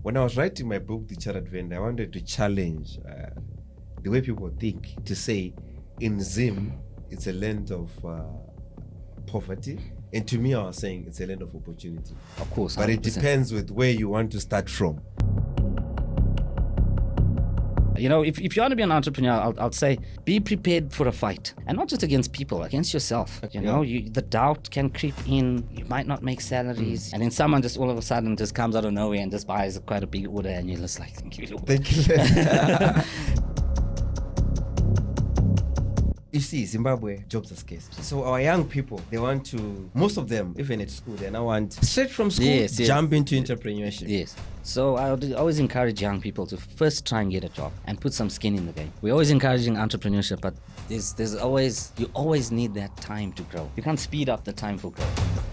when I was writing my book, The Chartered Vendor, I wanted to challenge the way people think, to say in Zim, it's a land of poverty. And to me, I was saying it's a land of opportunity. Of course. 100%. But it depends with where you want to start from. You know, if you want to be an entrepreneur, I'll say be prepared for a fight, and not just against people, against yourself. You know, the doubt can creep in. You might not make salaries, and then someone just all of a sudden just comes out of nowhere and just buys quite a big order, and you're just like, thank you, Lord. Thank you. You see, Zimbabwe, jobs are scarce. So our young people, they want to, most of them, even at school, they now want straight from school, jump into entrepreneurship. Yes. So I would always encourage young people to first try and get a job and put some skin in the game. We're always encouraging entrepreneurship, but you always need that time to grow. You can't speed up the time for growth.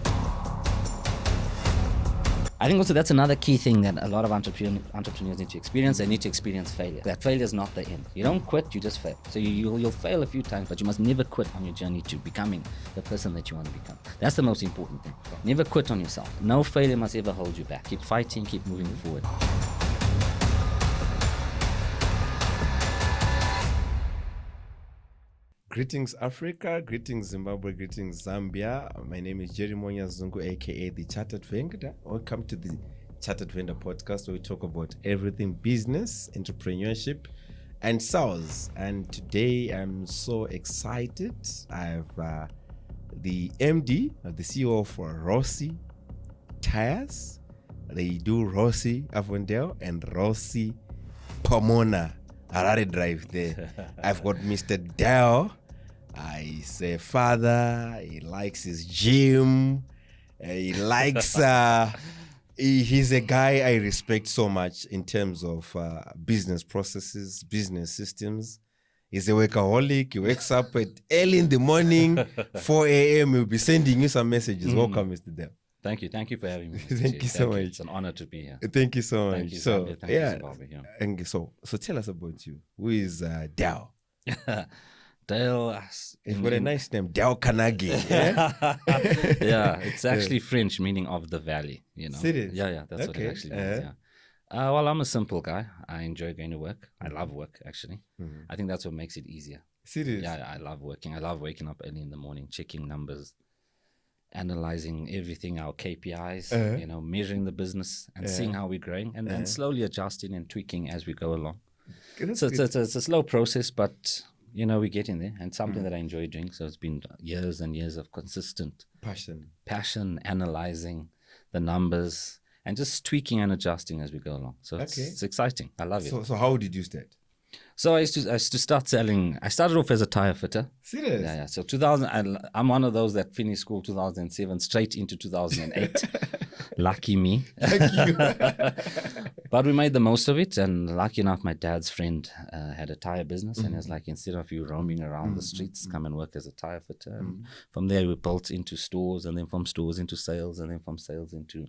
I think also that's another key thing that a lot of entrepreneurs need to experience. They need to experience failure. That failure is not the end. You don't quit, you just fail. So you'll fail a few times, but you must never quit on your journey to becoming the person that you want to become. That's the most important thing. Never quit on yourself. No failure must ever hold you back. Keep fighting, keep moving forward. Greetings Africa, greetings Zimbabwe, greetings Zambia. My name is Jerimonia Zungu, aka The Chartered Vendor. Welcome to the Chartered Vendor podcast, where we talk about everything business, entrepreneurship, and sales. And today I'm so excited. I have the MD, the CEO of Rossi Tyres. They do Rossi Avondale and Rossi Pomona. Harare Drive there. I've got Mr. Dell. He's a father. He likes his gym. He likes. He's a guy I respect so much in terms of business processes, business systems. He's a workaholic. He wakes up at early in the morning, 4 a.m. He'll be sending you some messages. Welcome, Mr. Dell. Thank you for having me. Thank you so much. It's an honor to be here. Thank you so much. Thank you, so Thank you, Zimbabwe, yeah. And so tell us about you. Who is Dell? Dale. You've got a nice name, Dell Carnegie. Yeah, yeah, it's actually French, meaning of the valley. You know. Serious? Yeah, that's what it actually means. Yeah. Well, I'm a simple guy. I enjoy going to work. I love work, actually. Mm-hmm. I think that's what makes it easier. Serious? Yeah, I love working. I love waking up early in the morning, checking numbers, analyzing everything, our KPIs, measuring the business and seeing how we're growing, and then slowly adjusting and tweaking as we go along. So it's a slow process, but we get in there, and something that I enjoy doing. So it's been years and years of consistent passion, analyzing the numbers and just tweaking and adjusting as we go along. So it's exciting. I love it. So how did you start? So I used to start selling. I started off as a tire fitter. Serious? Yeah. So 2000, I'm one of those that finished school 2007 straight into 2008. Lucky me. Thank you. But we made the most of it, and lucky enough, my dad's friend had a tire business, and he was like, instead of you roaming around the streets, come and work as a tire fitter. And from there, we built into stores, and then from stores into sales, and then from sales into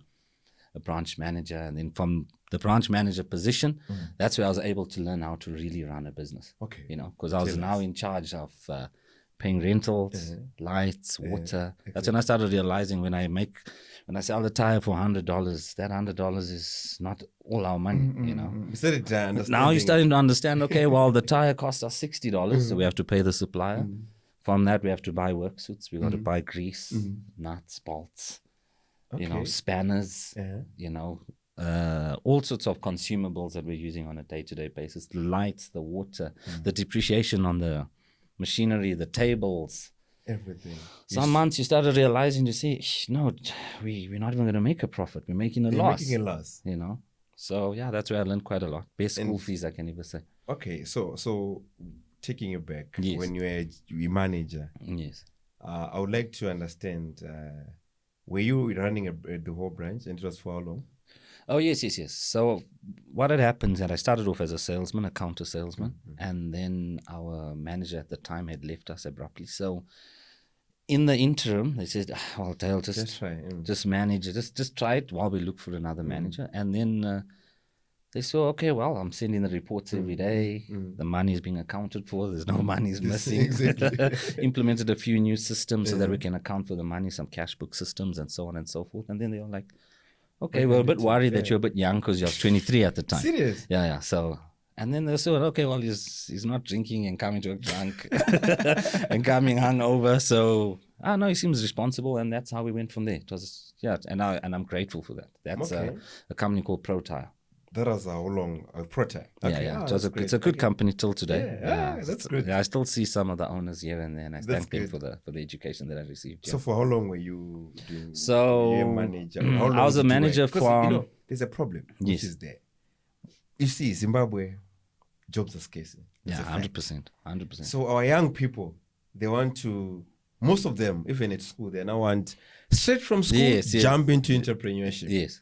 a branch manager, and then from the branch manager position, that's where I was able to learn how to really run a business. Okay. Because I was now in charge of paying rentals, lights, water. That's when I started realizing when I sell a tire for $100, that $100 is not all our money, Now you're starting to understand, okay, well, the tire costs us $60, so we have to pay the supplier. From that, we have to buy work suits. We got to buy grease, nuts, bolts. Spanners, all sorts of consumables that we're using on a day-to-day basis, the lights, the water, the depreciation on the machinery, the tables. Everything. Some months you started realizing, you see, no, we're not even going to make a profit. We're making a loss. Making a loss. So, yeah, that's where I learned quite a lot. Best school fees, I can even say. Okay, so taking you back, yes. When you were a manager, yes, I would like to understand... were you running the whole branch, and it was for how long? Oh, yes. So what had happened is that I started off as a salesman, a counter salesman, and then our manager at the time had left us abruptly. So in the interim, they said, well, Dale, just manage it. Just try it while we look for another manager. And then they saw, okay, well, I'm sending the reports every day. The money is being accounted for. There's no money is missing. Exactly. Implemented a few new systems so that we can account for the money, some cash book systems and so on and so forth. And then they were like, okay, we're a bit worried that you're a bit young because you was 23 at the time. Serious? Yeah. So, and then they said, okay, well, he's not drinking and coming to work drunk and coming hungover. So, no, he seems responsible, and that's how we went from there. It was, and I'm grateful for that. That's a company called Tyre. That was how long? Tyre. Okay. Yeah. It's a good company till today. Yeah, that's good. Yeah, I still see some of the owners here and there, and I thank them for the education that I received. So for how long were you doing? So a manager? How long I was a manager from. There's a problem, which is there. You see, Zimbabwe, jobs are scarce. Yeah, 100%. So our young people, they want to. Most of them, even at school, they now want straight from school jump into entrepreneurship. Yes.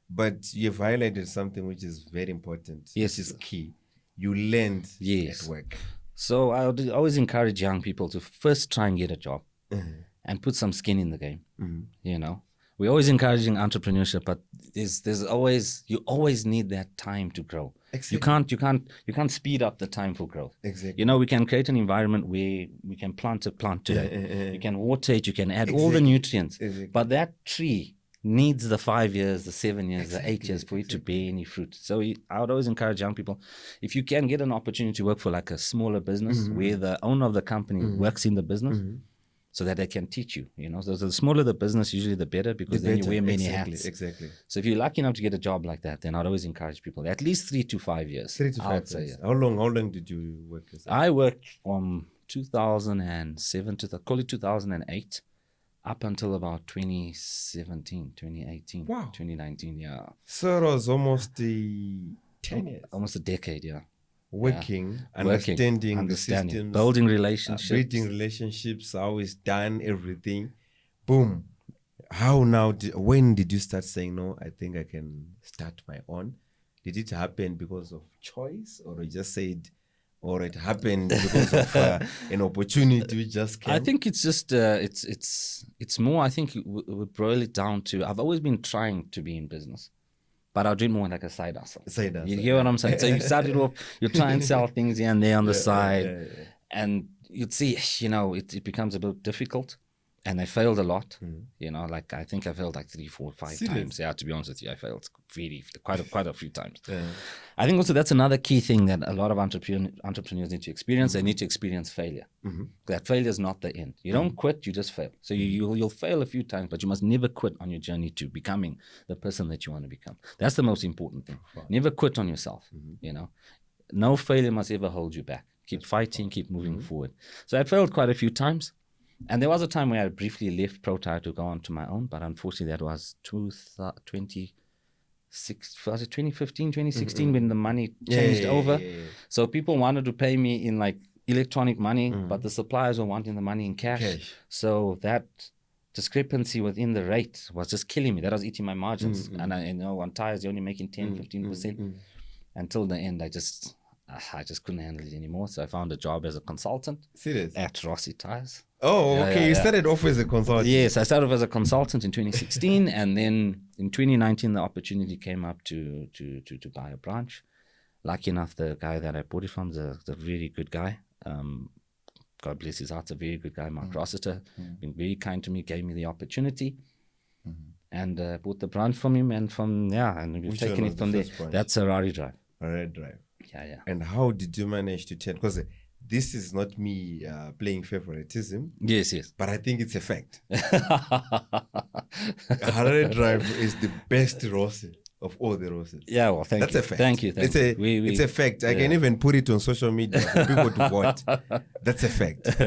But you've highlighted something which is very important. Yes, which is key. You learned at work. So I would always encourage young people to first try and get a job and put some skin in the game. You know, we're always encouraging entrepreneurship, but you always need that time to grow. Exactly. You can't speed up the time for growth. Exactly. You know, we can create an environment where we can plant a plant today. You can water it, you can add all the nutrients, but that tree needs the 5 years, the 7 years, the 8 years for it to bear any fruit. So I would always encourage young people, if you can get an opportunity to work for like a smaller business where the owner of the company works in the business, so that they can teach you, you know. So the smaller the business, usually the better, because then you wear many hats. Exactly. So if you're lucky enough to get a job like that, then I'd always encourage people at least 3 to 5 years. 3 to 5 years. How long did you work as that? I worked from 2007 to 2008 up until about 2017, 2018, 2019, yeah. So it was almost 10 years. Almost a decade, yeah. Working, understanding the systems, building relationships. Building relationships, how it's done, everything. Boom. How now, when did you start saying, no, I think I can start my own? Did it happen because of choice, or you just said, or it happened because of an opportunity which just came? I think it's just, it's more, I think we boil it down to, I've always been trying to be in business, but I'll do it more like a side hustle. You hear what I'm saying? So you started off, you try and sell things here and there on the side, and you'd see, you know, it becomes a bit difficult. And I failed a lot, you know, like I think I failed like 3, 4, 5 times. Yeah, to be honest with you, I failed quite a few times. I think also that's another key thing that a lot of entrepreneurs need to experience. They need to experience failure. That failure is not the end. You don't quit, you just fail. So you'll fail a few times, but you must never quit on your journey to becoming the person that you want to become. That's the most important thing. Never quit on yourself, you know. No failure must ever hold you back. Keep fighting, keep moving forward. So I failed quite a few times. And there was a time where I briefly left Tyre to go on to my own, but unfortunately that was 2015, 2016 when the money changed over. So people wanted to pay me in like electronic money, but the suppliers were wanting the money in cash. So that discrepancy within the rate was just killing me. That was eating my margins. And I know on tires, you're only making 10, 15%. Until the end, I just couldn't handle it anymore. So I found a job as a consultant at Rossi Tyres. Oh, okay. You started off as a consultant. Yes, I started off as a consultant in 2016, and then in 2019 the opportunity came up to buy a branch. Lucky enough, the guy that I bought it from is a really good guy. God bless his heart, a very good guy, Mark Rossi Tyres. Been very kind to me, gave me the opportunity, and bought the branch from him, and we've taken it from there. That's a Rari Drive. Rari Drive. Yeah. And how did you manage to turn? Because this is not me playing favoritism. Yes. But I think it's a fact. Rari Drive is the best Rossi of all the Rossis. Yeah, well, thank you. That's a fact. Thank you. It's a fact. I can even put it on social media for people to vote. That's a fact.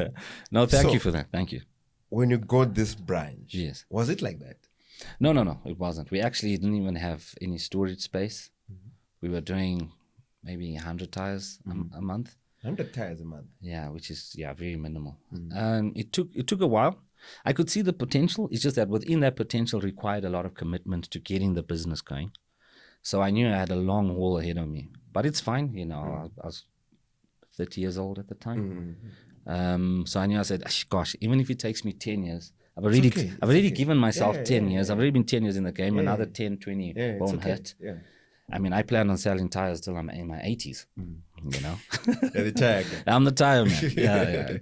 No, thank you for that. Thank you. When you got this branch, yes, was it like that? No, it wasn't. We actually didn't even have any storage space. We were doing maybe 100 tires a month. 100 tires a month. Yeah, which is very minimal. It took a while. I could see the potential. It's just that within that potential required a lot of commitment to getting the business going. So I knew I had a long haul ahead of me. But it's fine, you know. I was 30 years old at the time. So I knew, I said, gosh, even if it takes me 10 years, I've already given myself 10 years. I've already been 10 years in the game. Another 10, 20 won't hurt. I mean, I plan on selling tires till I'm in my 80s, you know. The tire guy. I'm the tire man. Yeah.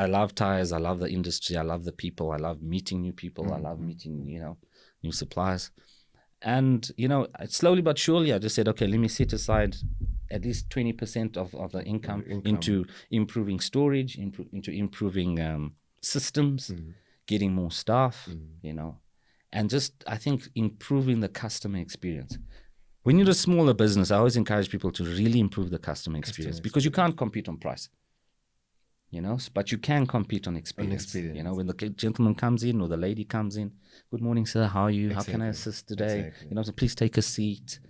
I love tires. I love the industry. I love the people. I love meeting new people. I love meeting, new suppliers. And, slowly but surely, I just said, okay, let me set aside at least 20% of the income into improving storage, into improving systems, getting more staff, and just, I think, improving the customer experience. When you're a smaller business, I always encourage people to really improve the customer experience, because you can't compete on price. But you can compete on experience. When the gentleman comes in or the lady comes in, good morning, sir, how are you? How can I assist today? So please take a seat.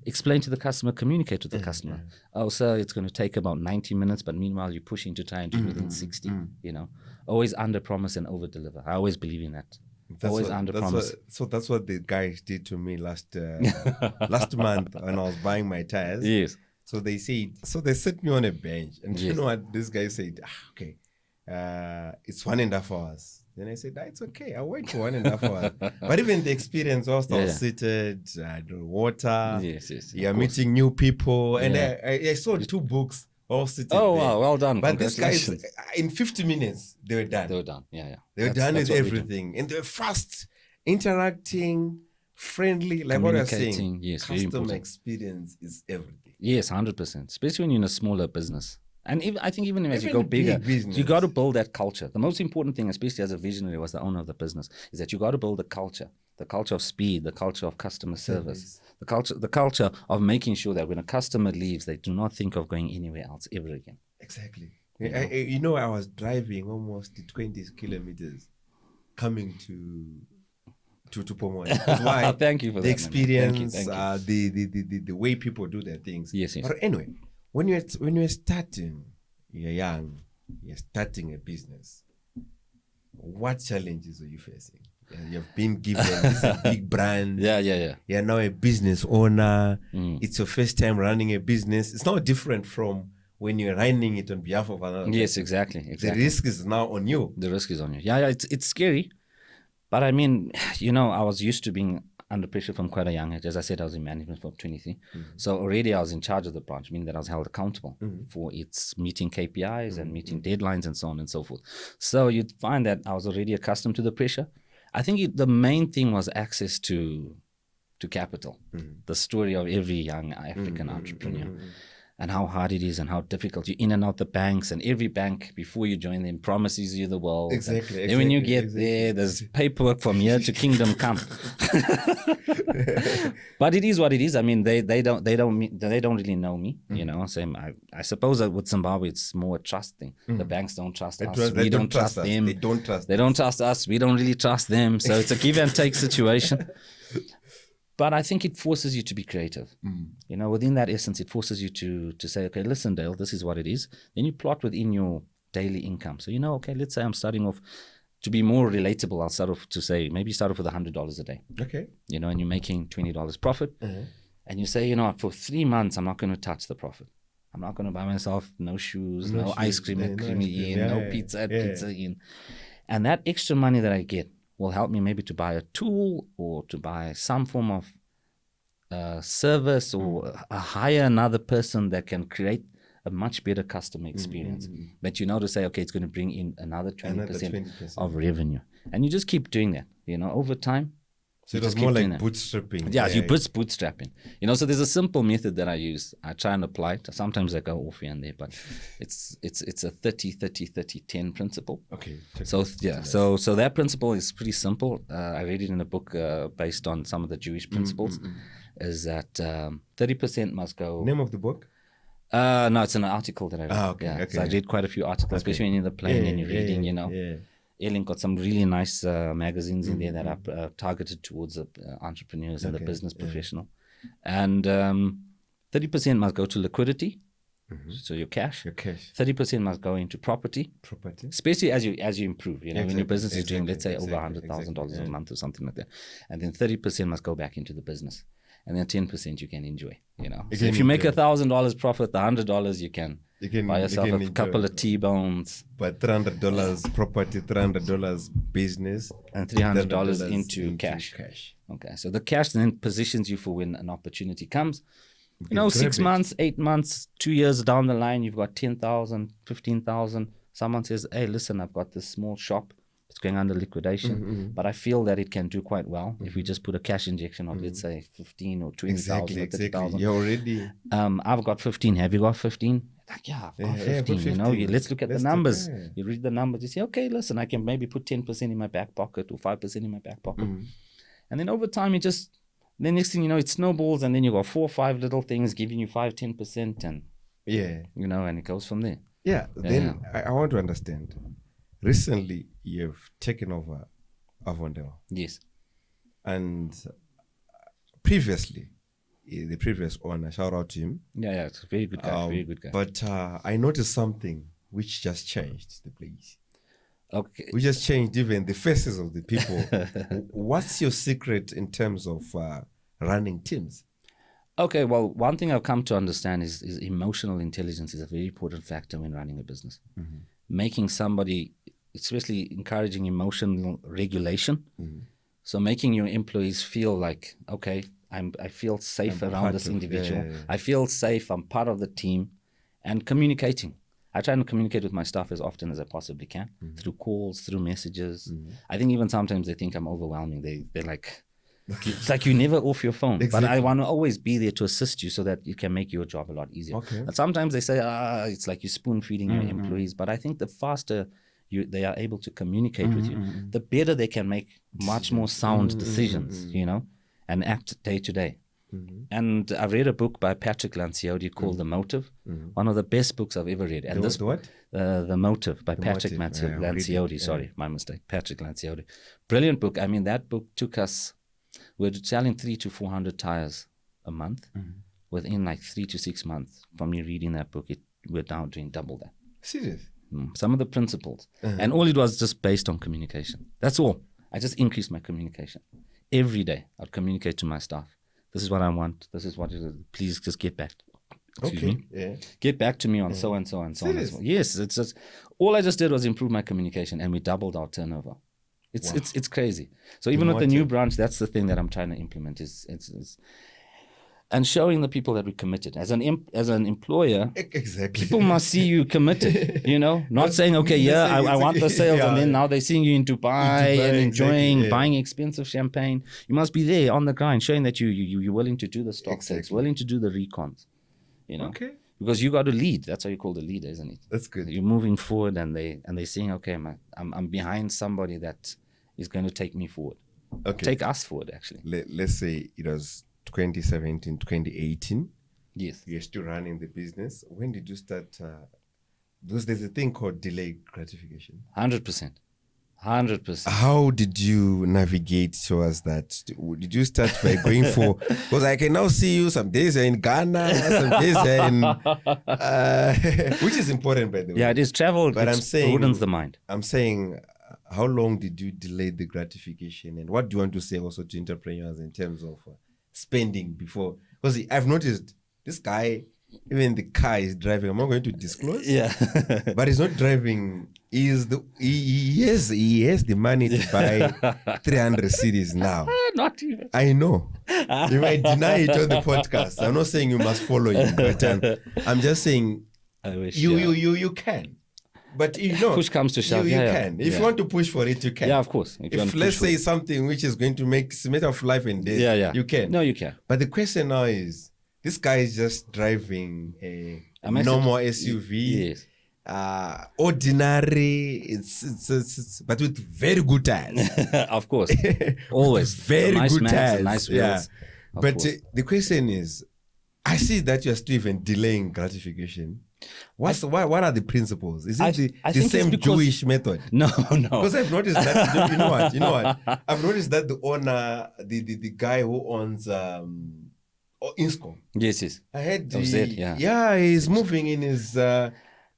Explain to the customer, communicate with the customer. Oh, sir, it's going to take about 90 minutes, but meanwhile you're pushing to try and do within 60. Always under promise and over deliver. I always believe in that. Always under promise. So that's what the guys did to me last month when I was buying my tires. Yes. So they set me on a bench, and you know what this guy said? Okay, it's 1.5 hours. Then I said, it's okay, I'll wait for 1.5 hours. But even the experience, whilst I was seated, water, you're meeting new people, and I saw 2 books all sitting there. Wow, well done. But these guys, in 50 minutes, they were done. They were done, They were done with everything. And they were fast, interacting, friendly, like what you're saying. Yes, customer experience is everything. Yes, 100%. Especially when you're in a smaller business. And I think even as you go bigger, you got to build that culture. The most important thing, especially as a visionary, was the owner of the business, is that you got to build a culture. The culture of speed, the culture of customer service, the culture of making sure that when a customer leaves, they do not think of going anywhere else ever again. Exactly. I was driving almost 20 kilometers coming to Pomona. Why? Thank you for the that, experience, Thank you. the way people do their things. Yes. But anyway, when you're starting, you're young, you're starting a business, what challenges are you facing? You've been given this big brand. Yeah. You're now a business owner. It's your first time running a business. It's not different from when you're running it on behalf of another. Yes, person. exactly. The risk is now on you. The risk is on you. Yeah, it's scary. But I mean, I was used to being under pressure from quite a young age. As I said, I was in management from 23. So already I was in charge of the branch, meaning that I was held accountable for its meeting KPIs and meeting deadlines and so on and so forth. So you'd find that I was already accustomed to the pressure. I think the main thing was access to capital, the story of every young African entrepreneur. And how hard it is and how difficult. You're in and out the banks, and every bank before you join them promises you the world. Exactly. And when you get there, there's paperwork from here to kingdom come. But it is what it is. I mean, they don't really know me. Same. I suppose that with Zimbabwe, it's more a trust thing. The banks don't trust us. We don't trust them. They don't trust. They don't trust us. We don't really trust them. So it's a give and take situation. But I think it forces you to be creative. Within that essence, it forces you to say, okay, listen, Dale, this is what it is. Then you plot within your daily income. So, okay, let's say I'm starting off to be more relatable. I'll start off to say, maybe start off with $100 a day. Okay. And you're making $20 profit. And you say, for 3 months, I'm not going to touch the profit. I'm not going to buy myself no shoes, no ice cream at Creamy Inn, no pizza at Pizza Inn. And that extra money that I get will help me maybe to buy a tool or to buy some form of service or hire another person that can create a much better customer experience. But to say, okay, it's going to bring in another 20% of revenue. And you just keep doing that, over time. So it was more like bootstrapping. Yeah, you put bootstrapping. So there's a simple method that I use. I try and apply it. Sometimes I go off here and there, but it's a 30-30-30-10 principle. Okay. So that principle is pretty simple. I read it in a book based on some of the Jewish principles. Is that 30% must go. Name of the book? No, it's an article that I read. Okay. So I read quite a few articles, especially when you're in the plane and you're reading, Ellen got some really nice magazines in there that are targeted towards entrepreneurs and the business professional. And 30% must go to liquidity, so your cash. 30% must go into property, especially as you improve. When your business is doing, let's say, over $100,000 a month or something like that, and then 30% must go back into the business, and then 10% you can enjoy. So if you make $1,000 profit, the $100 you can buy yourself a couple of T-bones. But $300 property, $300 business, and $300 into cash. Okay, so the cash then positions you for when an opportunity comes. 6 months, 8 months, 2 years down the line, you've got 10,000, 15,000. Someone says, hey, listen, I've got this small shop. It's It's going under liquidation, but I feel that it can do quite well if we just put a cash injection of, let's say, 15 or 20,000 or 30,000. You're already. I've got 15. Have you got 15? Like, yeah, I've got 15. You know, let's look at the numbers. You read the numbers. You say, okay, listen, I can maybe put 10% in my back pocket or 5% in my back pocket. And then over time, then next thing you know, it snowballs, and then you got 4 or 5 little things giving you 5-10%, and you know, and it goes from there. Then I want to understand. Recently, you've taken over Avondale. Yes. And previously, the previous owner, shout out to him. Yeah, it's a very good guy, very good guy. But I noticed something which just changed the place. Okay. We just changed even the faces of the people. What's your secret in terms of running teams? Okay, well, one thing I've come to understand is emotional intelligence is a very important factor when running a business. Making somebody, especially encouraging emotional regulation. So making your employees feel like, okay, I feel safe around this individual. I feel safe, I'm part of the team, and communicating. I try and communicate with my staff as often as I possibly can, through calls, through messages. I think even sometimes they think I'm overwhelming. They're like, it's like you're never off your phone. But I want to always be there to assist you so that you can make your job a lot easier. And sometimes they say, it's like you're spoon feeding your employees. But I think the faster they are able to communicate with you, the better they can make much more sound decisions, you know, and act day to day. And I've read a book by Patrick Lanciodi called The Motive, one of the best books I've ever read. And The Motive by Patrick Lanciodi. Sorry, my mistake. Patrick Lanciodi. Brilliant book. I mean, that book took us, we're selling 300 to 400 tires a month. Within like 3 to 6 months from me reading that book, we're now doing double that. Serious? Some of the principles. And all it was just based on communication. That's all. I just increased my communication. Every day, I'd communicate to my staff. This is what I want. This is what it is. Please just get back. Get back to me on so and so and so on. Yes, it's just all I just did was improve my communication, and we doubled our turnover. It's crazy. So even with the new branch, that's the thing that I'm trying to implement is and showing the people that we committed as an employer. Exactly. People must see you committed. You know, not saying okay, I want the sales, and then now they're seeing you in Dubai and enjoying buying expensive champagne. You must be there on the grind, showing that you're willing to do the stock takes, willing to do the recons. You know, because you got to lead. That's how you call the leader, isn't it? That's good. You're moving forward, and they're saying, okay, I'm behind somebody that is going to take me forward. Take us forward, actually. Let's say it was 2017, 2018. Yes. You're still running the business. When did you start? Because there's a thing called delayed gratification. 100%. 100%. How did you navigate towards that? Did you start by going for? Because I can now see you. Some days you're in Ghana, some days you're in, which is important, by the way. Yeah, it is travel. But I'm saying, broadens the mind. I'm saying, how long did you delay the gratification, and what do you want to say also to entrepreneurs in terms of spending before? Because I've noticed this guy, even the car he's driving, I'm not going to disclose. Yeah, but he's not driving. He has the money to buy 300 CDs now. Not even. I know. You might deny it on the podcast. I'm not saying you must follow him, but I'm just saying I wish you can. But you know, push comes to shove. You can. If you want to push for it, you can. Yeah, of course. If let's say something which is going to make a matter of life and death, you can. No, you can. But the question now is, this guy is just driving a normal SUV. Yes. Ordinary, it's but with very good tires. Of course, always very good tires. Nice wheels. But the question is, I see that you are still even delaying gratification. What are the principles? Is it the same Jewish method? No. Because I've noticed that. You know what? I've noticed that the owner, the guy who owns Inscom. Yes. I heard he's moving in his.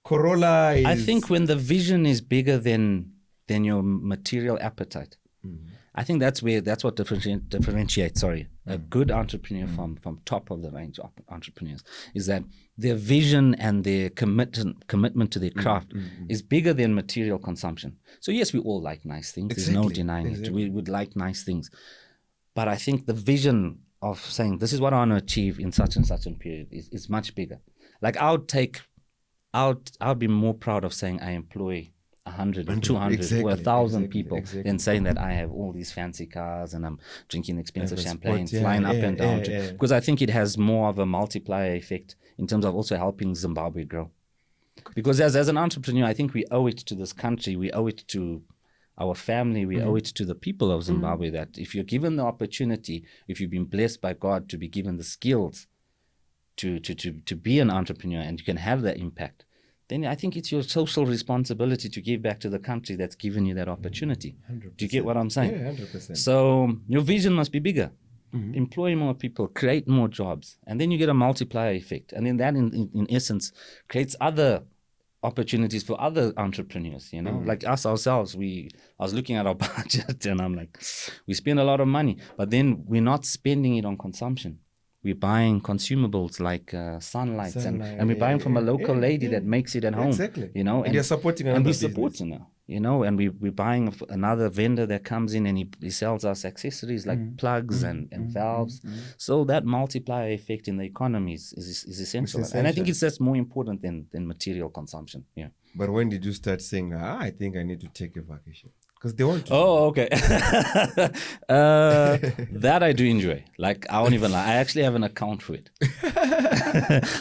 Corolla is... I think when the vision is bigger than your material appetite, I think that's what differentiates a good entrepreneur from top of the range entrepreneurs, is that their vision and their commitment to their craft is bigger than material consumption. So yes, we all like nice things. There's no denying it. We would like nice things. But I think the vision of saying this is what I want to achieve in such and such a period is much bigger. Like I'll be more proud of saying I employ 100 or 200 or 1,000 people exactly. than saying that I have all these fancy cars and I'm drinking expensive Have a champagne, sport, flying up and down. yeah. Because I think it has more of a multiplier effect in terms of also helping Zimbabwe grow. Because as an entrepreneur, I think we owe it to this country, we owe it to our family, we owe it to the people of Zimbabwe that if you're given the opportunity, if you've been blessed by God to be given the skills to be an entrepreneur and you can have that impact, then I think it's your social responsibility to give back to the country that's given you that opportunity. 100%. Do you get what I'm saying? Yeah, 100%. So your vision must be bigger. Employ more people, create more jobs, and then you get a multiplier effect. And then that, in essence, creates other opportunities for other entrepreneurs, you know, like us ourselves. I was looking at our budget and I'm like, we spend a lot of money, but then we're not spending it on consumption. We're buying consumables like sunlights, and we're buying from a local lady that makes it at home. Exactly. You know, and you're supporting another and we're business. supporting her, you know, and we're buying another vendor that comes in and he sells us accessories like plugs and valves. So that multiplier effect in the economy is essential. And I think that's more important than material consumption. Yeah. But when did you start saying, I think I need to take a vacation? Because they want to. Oh, okay. That I do enjoy. Like, I won't even lie. I actually have an account for it.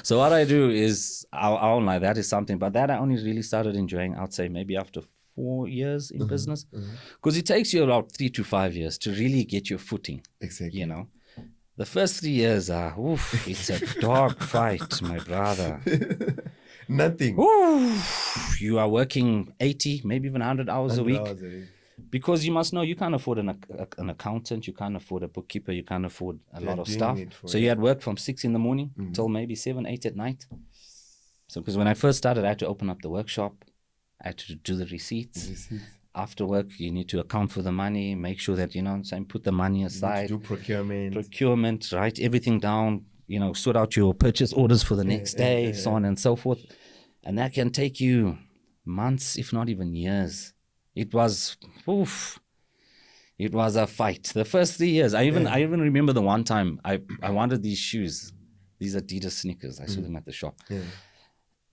So what I do is, I won't lie, that is something. But that I only really started enjoying, I'd say, maybe after 4 years in business. Because it takes you about 3 to 5 years to really get your footing. Exactly. You know? The first 3 years are, it's a dog fight, my brother. Nothing. You are working 80, maybe even 100 hours a week. Because you must know you can't afford an accountant, you can't afford a bookkeeper, you can't afford a lot of stuff. So you had work from 6 in the morning till maybe 7, 8 at night. So because when I first started, I had to open up the workshop. I had to do the receipts. After work, you need to account for the money, make sure that, you know what I'm saying, put the money aside. Do procurement. Procurement, write everything down, you know, sort out your purchase orders for the next day, so on and so forth. And that can take you months, if not even years. It was a fight. The first 3 years, I even remember the one time I wanted these shoes, these Adidas sneakers. I saw them at the shop. Yeah.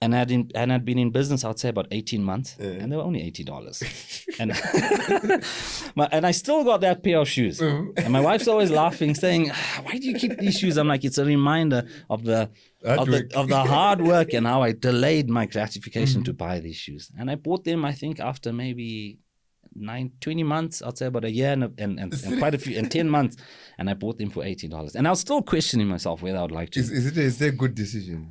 And I'd been in business, I'd say about 18 months, and they were only $80. and I still got that pair of shoes. And my wife's always laughing, saying, "Why do you keep these shoes?" I'm like, it's a reminder of the hard work and how I delayed my gratification to buy these shoes. And I bought them, I think, after maybe 20 months, I'd say about a year and quite a few, and 10 months. And I bought them for $80. And I was still questioning myself whether I would like to. Is it a good decision?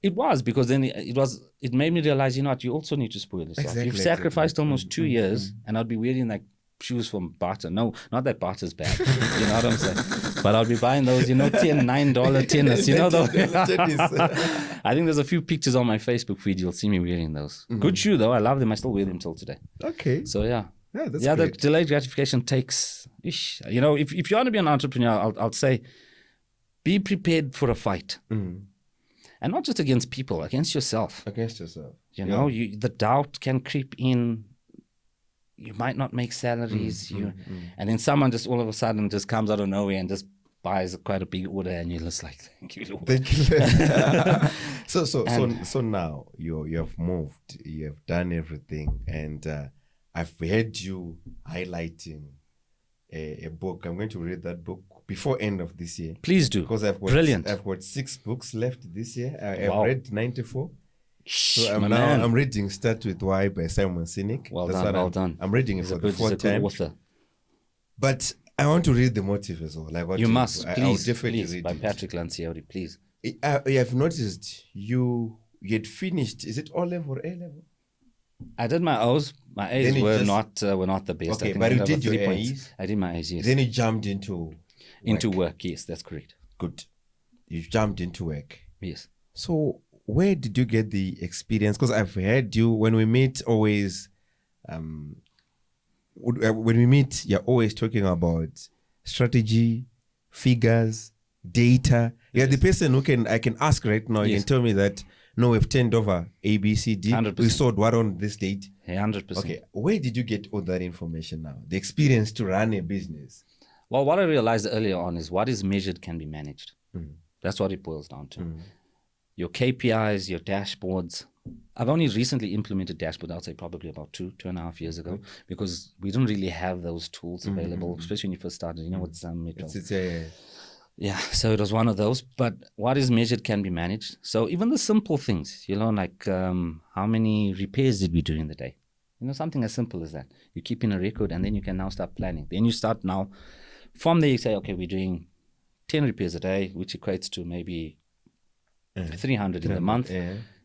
It was, because then it made me realize, you know what, you also need to spoil yourself. Exactly, You've sacrificed almost 2 years, and I'd be wearing like shoes from barter. No, not that barter's bad. You know what I'm saying? But I'll be buying those, you know, $9 tennis. You know those? I think there's a few pictures on my Facebook feed. You'll see me wearing those. Good shoe though. I love them. I still wear them till today. Okay. So yeah. Yeah, that's the great. Delayed gratification takes, you know, if you want to be an entrepreneur, I'll say, be prepared for a fight. And not just against people, against yourself. You know, the doubt can creep in. You might not make salaries. And then someone just all of a sudden just comes out of nowhere and just buys quite a big order, and you're just like, thank you, Lord. Thank you. So now you have moved, you have done everything, and I've heard you highlighting a book. I'm going to read that book before end of this year. Please do. Because I've got 6 books left this year. I've read 94. So I'm reading Start With Why by Simon Sinek. Well done. I'm reading it for the 4th time. Author. But I want to read the motive as well. Like what you must, please, please read by Patrick Lancieri, please. I've noticed you had finished. Is it O level or A level? I did my O's. My A's were not the best. Okay, but you did your A's. I did my A's, yes. Then you jumped into work. Yes, that's correct. Good. You jumped into work. Yes. So where did you get the experience? Because I've heard you, when we meet, always, you're always talking about strategy, figures, data. You're the person I can ask right now. You can tell me that, no, we've turned over A, B, C, D. 100%. We sold what on this date? 100%. Okay, where did you get all that information now? The experience to run a business? Well, what I realized earlier on is what is measured can be managed. That's what it boils down to. your KPIs, your dashboards. I've only recently implemented dashboard, I'd say probably about 2.5 years ago, because we didn't really have those tools available, especially when you first started. You know what Yeah, so it was one of those. But what is measured can be managed. So even the simple things, like how many repairs did we do in the day? Something as simple as that. You keep in a record, and then you can now start planning. Then you start now. From there, you say, okay, we're doing 10 repairs a day, which equates to maybe 300 in a month.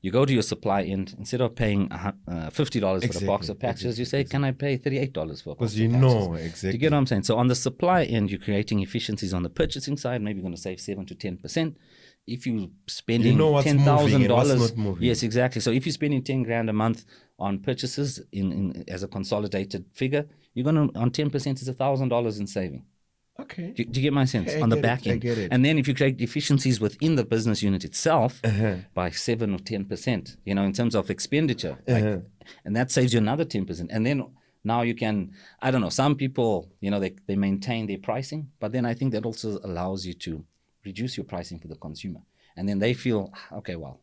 You go to your supply end, instead of paying $50 for a box of patches, you say, can I pay $38 for a box of patches? Because exactly. Do you get what I'm saying? So on the supply end, you're creating efficiencies on the purchasing side. Maybe you're going to save 7 to 10%. If you're spending $10,000, yes, exactly. So if you're spending 10 grand a month on purchases in as a consolidated figure, you're going to, on 10%, it's $1,000 in saving. Okay. Do you get my sense? On the back end. I get it. And then if you create efficiencies within the business unit itself by 7 or 10%, in terms of expenditure, and that saves you another 10%. And then now you can, I don't know, some people, they maintain their pricing, but then I think that also allows you to reduce your pricing for the consumer. And then they feel, okay, well,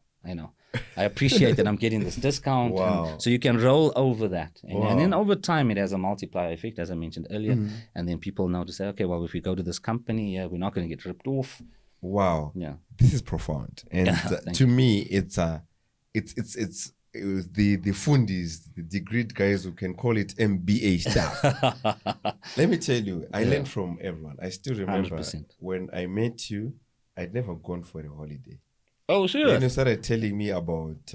I appreciate that I'm getting this discount. Wow. So you can roll over that. And then over time, it has a multiplier effect, as I mentioned earlier. And then people know to say, okay, well, if we go to this company, we're not going to get ripped off. Wow. Yeah. This is profound. And to me, it's the fundis, the degreed guys who can call it MBA stuff. Let me tell you, I learned from everyone. I still remember 100%. When I met you, I'd never gone for a holiday. Oh, sure. Then you started telling me about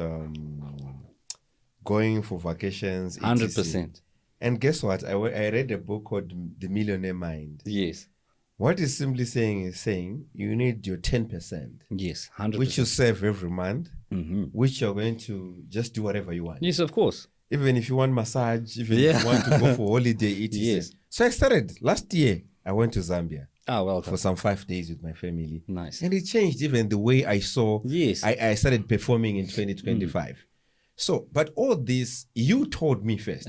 going for vacations. 100%. And guess what? I read a book called The Millionaire Mind. Yes. What it's simply saying you need your 10%. Yes, 100%. Which you save every month, which you're going to just do whatever you want. Yes, of course. Even if you want massage, even if you want to go for holiday, etc. Yes. So I started. Last year, I went to Zambia. Oh, well, for some 5 days with my family. Nice. And it changed even the way I saw. Yes. I started performing in 2025. So, but all this, you told me first.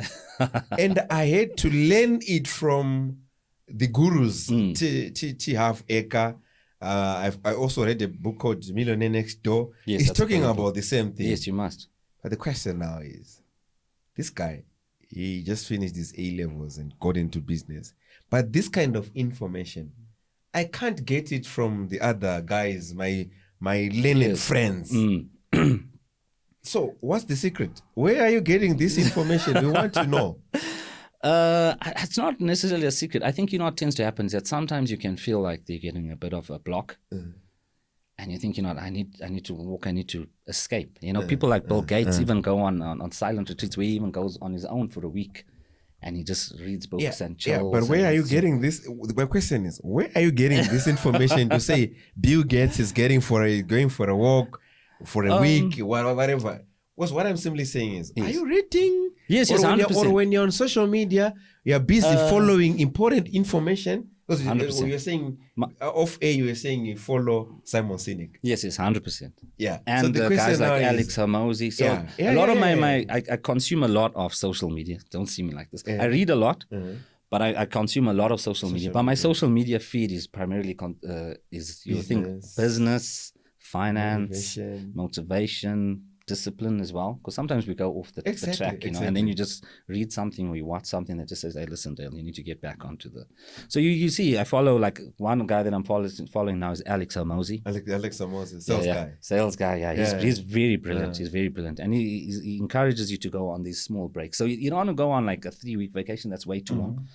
And I had to learn it from the gurus. T. Half Acre. I also read a book called Millionaire Next Door. Yes, it's talking about the same thing. Yes, you must. But the question now is, this guy, he just finished his A-levels and got into business. But this kind of information, I can't get it from the other guys, my learned friends. So what's the secret? Where are you getting this information? We want to know. It's not necessarily a secret. I think what tends to happen is that sometimes you can feel like they're getting a bit of a block. And you think, I need to walk, I need to escape. People like Bill Gates even go on silent retreats where he even goes on his own for a week. And he just reads books and chills. Yeah, but where are you getting this? My question is, where are you getting this information to say Bill Gates is going for a walk for a week, whatever? What I'm simply saying is, are you reading? Yes, 100%. Or when you're on social media, you're busy following important information. Because 100%. you're saying, off air, you were saying you follow Simon Sinek. Yes, 100%. Yeah. And so guys like Alex Hormozy. So a lot of I consume a lot of social media. Don't see me like this. I read a lot, but I consume a lot of social media. But my social media feed is primarily, business, finance, motivation, discipline as well, because sometimes we go off the track, and then you just read something or you watch something that just says, hey, listen, Dale, you need to get back onto the... So you see, I follow, like, one guy that I'm following now is Alex Hormozy. Alex Hormozy, sales guy, yeah. He's very brilliant. He's very brilliant. And he encourages you to go on these small breaks. So you don't want to go on like a 3-week vacation. That's way too long.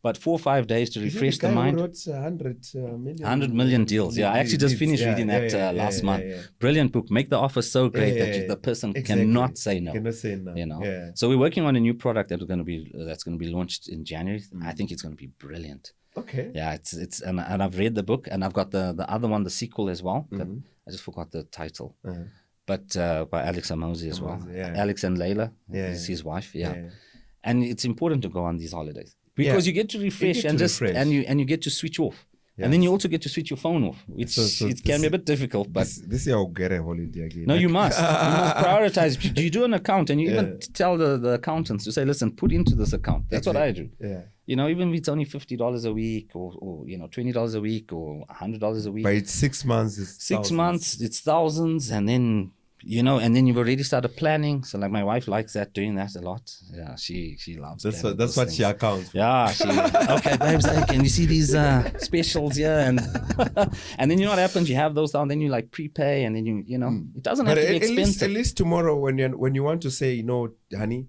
But 4 or 5 days to refresh the mind. Who wrote 100 million deals. Yeah, I actually just finished reading that last month. Brilliant book. Make the offer so great that the person cannot say no. Cannot say no. Yeah. So we're working on a new product that's going to be launched in January. I think it's going to be brilliant. Okay. Yeah, it's and I've read the book, and I've got the other one, the sequel as well. I just forgot the title. But by Alex Hormozy as well. Alex and Layla is his wife. And it's important to go on these holidays. Because you get to refresh and you get to switch off. And then you also get to switch your phone off, which it can be a bit difficult. But this year I'll get a holiday again. No, you must. You must prioritize. You do an account, and you even tell the accountants to say, listen, put into this account. That's what I do. Yeah. You know, even if it's only $50 a week or you know, $20 a week or $100 a week. But it's 6 months. It's 6 months, it's thousands. And then, you know, and then you've already started planning. So like my wife likes doing that a lot. Yeah, she loves that. That's what she accounts for. Yeah, okay, babes, can you see these specials here? And and then you know what happens? You have those down, then you like prepay, and then you know, it doesn't have to be expensive. At least tomorrow when you want to say, you know, honey,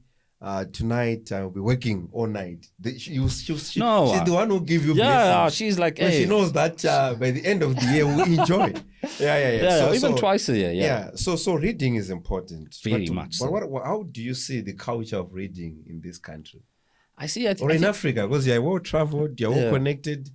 tonight I'll be working all night. She's the one who give you blessings. She's like, hey. She knows that by the end of the year we enjoy. Yeah, even twice a year. Yeah. So reading is important. Very much. But how do you see the culture of reading in this country? I see. In Africa, because you're well traveled, you're well connected.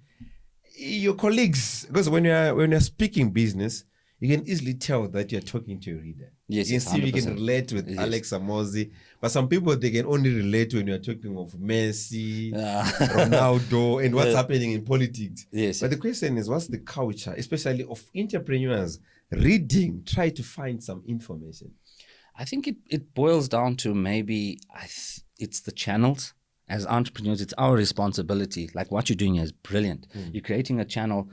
Your colleagues, because when you're speaking business, you can easily tell that you're talking to a reader. Yes, you can see 100%. You can relate with Alex Amosi, but some people they can only relate when you're talking of Messi, Ronaldo, and what's happening in politics. Yes. But the question is, what's the culture, especially of entrepreneurs reading, try to find some information? I think it boils down to maybe it's the channels. As entrepreneurs, it's our responsibility. Like what you're doing is brilliant. You're creating a channel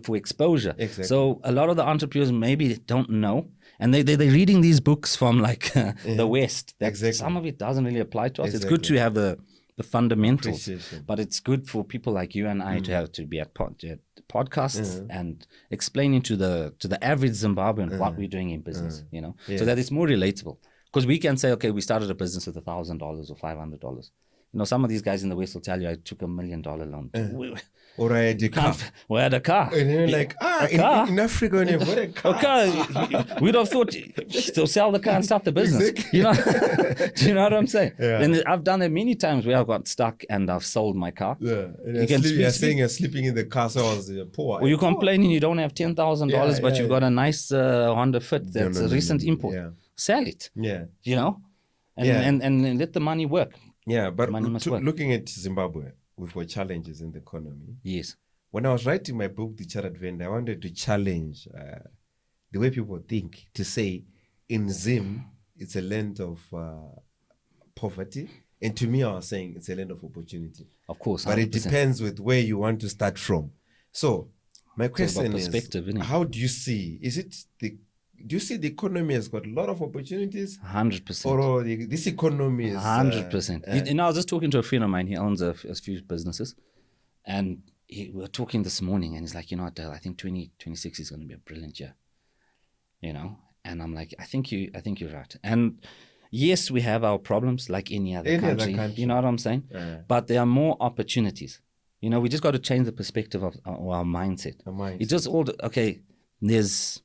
for exposure. Exactly. So a lot of the entrepreneurs maybe don't know, and they're reading these books from like the West. Some of it doesn't really apply to us. It's good to have the fundamentals, but it's good for people like you and I to have to be at podcasts and explaining to the average Zimbabwean what we're doing in business. You know, so that it's more relatable. Because we can say, okay, we started a business with $1,000 or $500. You know, some of these guys in the West will tell you I took $1 million loan. Or I had a car. We had a car. And you're like, in Africa, when you've got a car. Okay, we'd have thought to sell the car and start the business. Exactly. You know, do you know what I'm saying? Yeah. And I've done it many times where I've got stuck and I've sold my car. Yeah, and you're saying you're sleeping in the car, so I was poor. Or you're complaining you don't have $10,000, but you've got a nice Honda Fit that's a recent import. Yeah. Sell it. Yeah. You know, and let the money work. Yeah, but looking at Zimbabwe, we've got challenges in the economy. Yes. When I was writing my book, The Chartered Vendor, I wanted to challenge the way people think, to say, in Zim, it's a land of poverty. And to me, I was saying it's a land of opportunity. Of course, 100%. But it depends with where you want to start from. So my question is, how do you see, do you see the economy has got a lot of opportunities? 100%. Or this economy is... 100%. You know, I was just talking to a friend of mine. He owns a few businesses. And we were talking this morning. And he's like, you know what, Dale, I think 2026 is going to be a brilliant year. You know? And I'm like, I think you're right. And yes, we have our problems like any other country. You know what I'm saying? But there are more opportunities. You know, we just got to change the perspective of our mindset. It's just all... Okay, there's...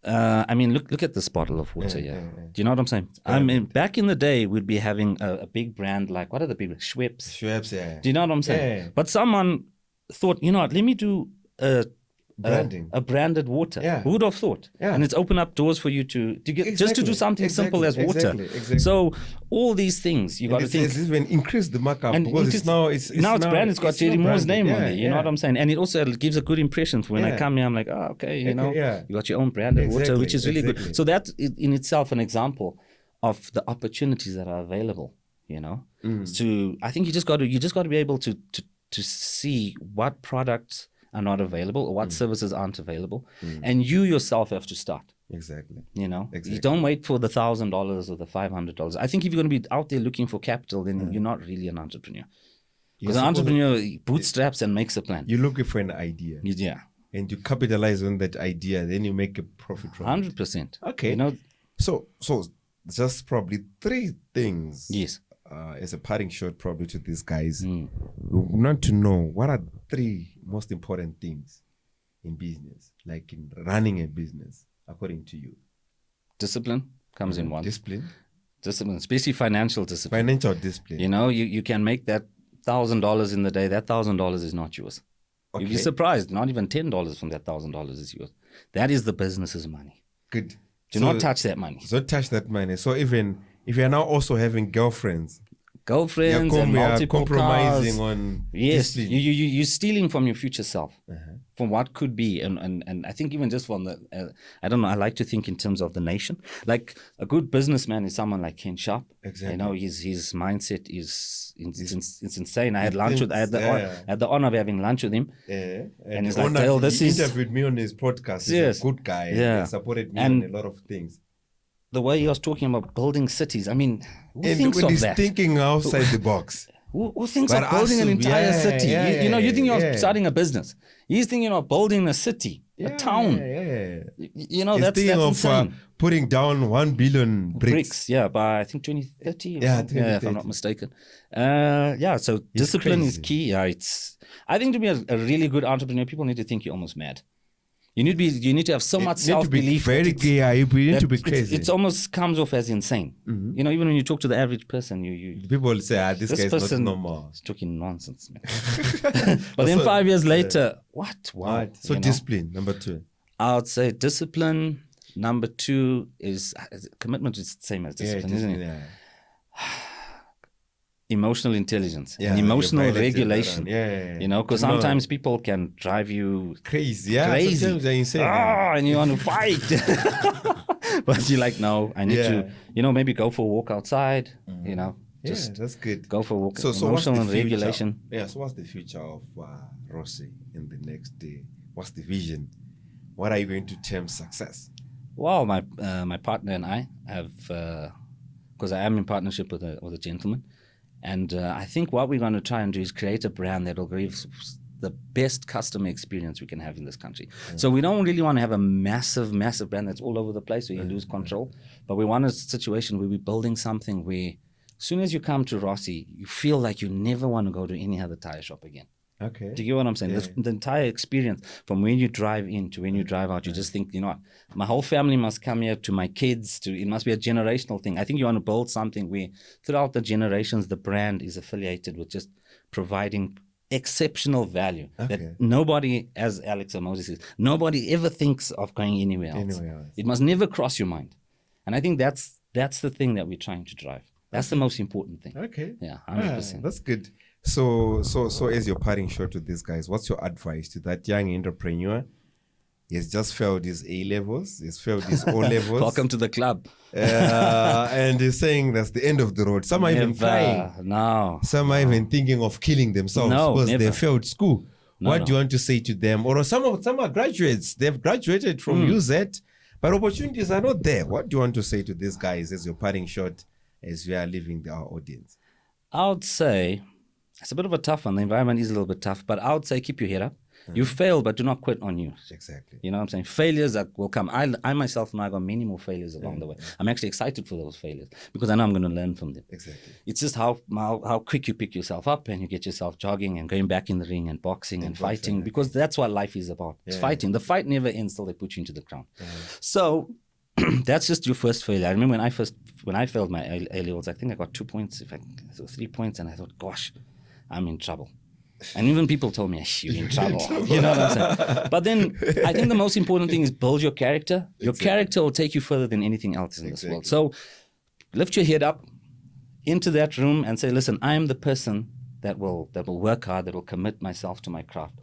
I mean, look at this bottle of water here. Do you know what I'm saying? I mean, back in the day, we'd be having a big brand like, what are the big Schweppes? Schweppes, yeah. Do you know what I'm saying? Yeah. But someone thought, you know what, let me do a branded water. Yeah. Who would have thought? Yeah. And it's opened up doors for you to get just to do something simple as water. Exactly. So all these things you got to think. It's even increased the markup because it's brand. It's got Jerry Moore's name on it. You know what I'm saying? And it also gives a good impression. When I come here, I'm like, oh, okay, you know, you got your own branded water, which is really good. So that in itself an example of the opportunities that are available. You know, so I think you just got to be able to see what products are not available or what services aren't available, and you yourself have to start. Exactly. You know, you don't wait for the $1,000 or the $500. I think if you're going to be out there looking for capital, then you're not really an entrepreneur. Because an entrepreneur bootstraps and makes a plan. You're looking for an idea. Yeah. And you capitalize on that idea, then you make a profit from 100%. Okay. You know, so just probably 3 things. Yes. As a parting shot probably to these guys, we want to know what are 3 most important things in business, like in running a business, according to you. Discipline comes in one. Discipline, especially financial discipline. Financial discipline. You know, you can make that $1,000 in the day. That $1,000 is not yours. Okay. You'll be surprised. Not even $10 from that $1,000 is yours. That is the business's money. Good. Do not touch that money. Don't touch that money. So even if you're now also having girlfriends, girlfriends and multiple compromising cars. on Yes, discipline. you're stealing from your future self, from what could be, and I think even just from the, I don't know. I like to think in terms of the nation. Like a good businessman is someone like Ken Sharp. Exactly. You know, his mindset is it's insane. I had lunch with. I had the honor of having lunch with him. Yeah. And he's like, Dale, this he is interviewed me on his podcast. He's Yes. a good guy. Yeah. He supported me And on a lot of things. the way he was talking about building cities. I mean, who And thinks when of he's that? thinking outside the box. Who thinks But of building an us, entire city? You know, you think you're yeah. starting a business. He's thinking of building a city, a town. Yeah. You know, He's that's thinking of insane. putting down 1 billion bricks. Yeah, by I think 2030 or Yeah, something. Yeah, if I'm 2030. not mistaken. So discipline is crazy. key. Yeah, I think to be a really good entrepreneur, people need to think you're almost mad. You need to have so much self-belief. Very gay. You need to be It crazy. almost comes off as insane. You know, even when you talk to the average person, People say, this this guy's person not normal. is talking nonsense, man. But then 5 years later, what? Wow. Right. So you know? discipline, number 2. I would say discipline. Number 2 is commitment. Is the same as discipline, isn't it? Yeah. Emotional intelligence Yeah, and emotional your bilateral regulation. yeah. You know, because sometimes people can drive you Crazy. Yeah. crazy. Sometimes they're insane. and you want to fight. But you're like, no, I need to, maybe go for a walk outside, just that's good. go for a walk. So what's the Emotional and future? regulation. Yeah, so what's the future of Rossi in the next day? What's the vision? What are you going to term success? Well, my partner and I have, because I am in partnership with a gentleman, and I think what we're going to try and do is create a brand that will give the best customer experience we can have in this country. So we don't really want to have a massive brand that's all over the place where you lose control, but we want a situation where we're building something where as soon as you come to Rossi, you feel like you never want to go to any other tire shop again. Okay. Do you get what I'm saying? Yeah. The entire experience from when you drive in to when you drive out, you just think, what, my whole family must come here, to my kids, it must be a generational thing. I think you want to build something where throughout the generations, the brand is affiliated with just providing exceptional value that nobody, as Alex or Moses says, nobody ever thinks of going anywhere else. It must never cross your mind. And I think that's the thing that we're trying to drive. That's the most important thing. Okay. Yeah, 100%. That's good. So as you're parting shot with these guys, what's your advice to that young entrepreneur? He's just failed his A-levels, he's failed his O-levels. Welcome to the club. And he's saying that's the end of the road. Some are even crying. No. Some are even thinking of killing themselves because they failed school. What do you want to say to them? Or some are graduates. They've graduated from UZ, but opportunities are not there. What do you want to say to these guys as you're parting shot as we are leaving our audience? I would say it's a bit of a tough one. The environment is a little bit tough, but I would say keep your head up. You fail, but do not quit on you. Exactly. You know what I'm saying? Failures that will come. I myself know I got many more failures along the way. I'm actually excited for those failures because I know I'm going to learn from them. Exactly. It's just how quick you pick yourself up and you get yourself jogging and going back in the ring and boxing and fighting, because that's what life is about. It's fighting. The fight never ends till they put you into the ground. So that's just your first failure. I remember when I failed my A-levels, I think I got 2 points, 3 points, and I thought, gosh, I'm in trouble. And even people told me, you're in trouble. You know what I'm saying? But then I think the most important thing is build your character. Your character will take you further than anything else in this world. So lift your head up into that room and say, listen, I am the person that will work hard, that will commit myself to my craft.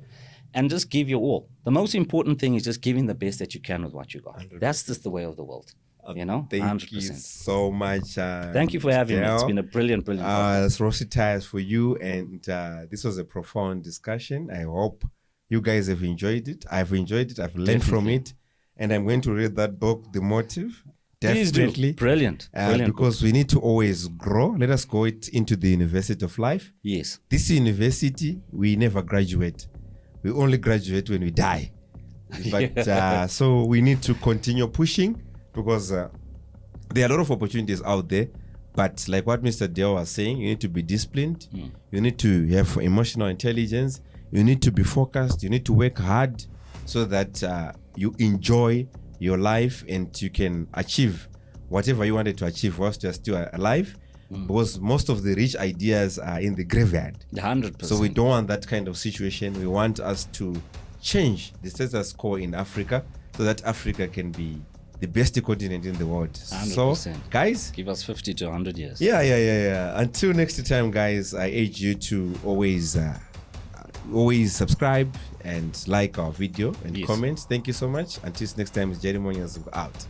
And just give your all. The most important thing is just giving the best that you can with what you got. 100%. That's just the way of the world. You know, thank 100%. you so much. Thank you for having me. It's been a brilliant. That's Rossi Tyres for you, and this was a profound discussion. I hope you guys have enjoyed it. I've enjoyed it. I've learned from it, and I'm going to read that book, The Motive. Definitely, brilliant. Because book. We need to always grow. Let us go into the University of Life. Yes, this university, we never graduate. We only graduate when we die. But so we need to continue pushing. Because there are a lot of opportunities out there, but like what Mr. Dale was saying, you need to be disciplined, you need to have emotional intelligence, you need to be focused, you need to work hard so that you enjoy your life and you can achieve whatever you wanted to achieve whilst you're still alive, because most of the rich ideas are in the graveyard. 100%. So we don't want that kind of situation. We want us to change the status quo in Africa so that Africa can be the best continent in the world. 100%. So, guys, Give us 50 to 100 years. Yeah. Until next time, guys, I urge you to always subscribe and like our video and comment. Thank you so much. Until next time, it's Jerry Monya's out.